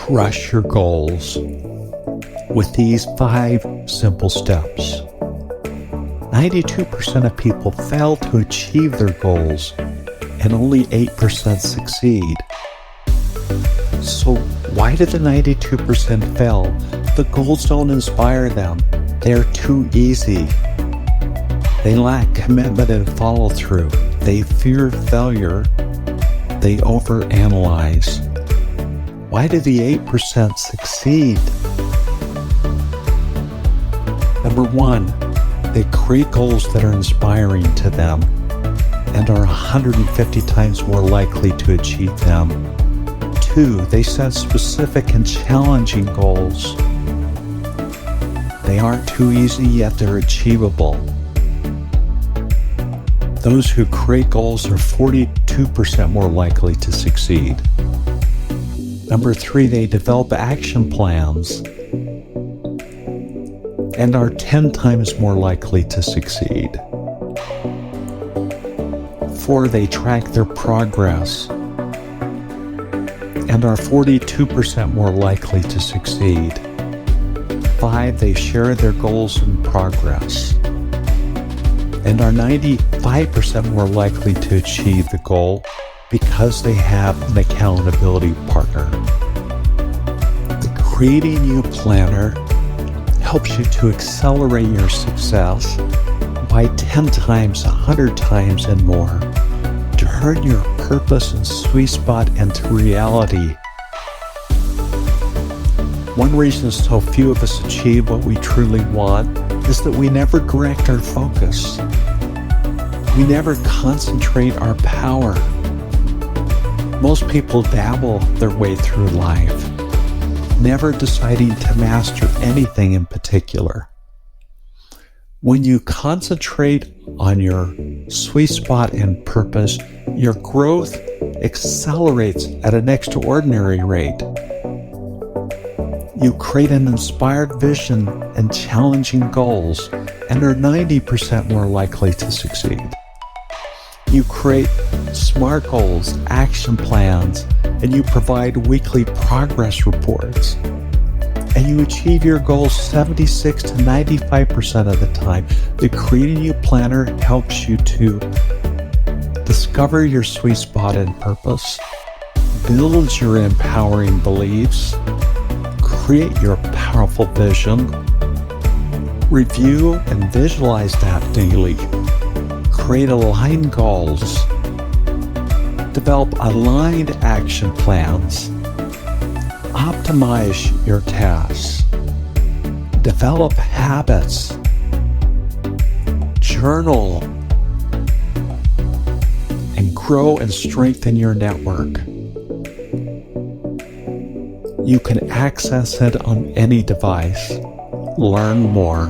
Crush your goals with these 5 simple steps. 92% of people fail to achieve their goals and only 8% succeed. So why do the 92% fail? The goals don't inspire them. They're too easy. They lack commitment and follow-through. They fear failure. They overanalyze. Why do the 8% succeed? Number 1, they create goals that are inspiring to them and are 150 times more likely to achieve them. 2, they set specific and challenging goals. They aren't too easy, yet they're achievable. Those who create goals are 42% more likely to succeed. Number 3, they develop action plans and are 10 times more likely to succeed. 4, they track their progress and are 42% more likely to succeed. 5, they share their goals and progress and are 95% more likely to achieve the goal because they have an accountability partner. The Creating You Planner helps you to accelerate your success by 10 times, 100 times, and more. Turn your purpose and sweet spot into reality. One reason so few of us achieve what we truly want is that we never direct our focus. We never concentrate our power. Most people dabble their way through life, never deciding to master anything in particular. When you concentrate on your sweet spot and purpose, your growth accelerates at an extraordinary rate. You create an inspired vision and challenging goals and are 90% more likely to succeed. You create SMART goals, action plans, and you provide weekly progress reports. And you achieve your goals 76 to 95% of the time. The Creating You Planner helps you to discover your sweet spot and purpose, build your empowering beliefs, create your powerful vision, review and visualize that daily, create aligned goals, develop aligned action plans, optimize your tasks, develop habits, journal, and grow and strengthen your network. You can access it on any device. Learn more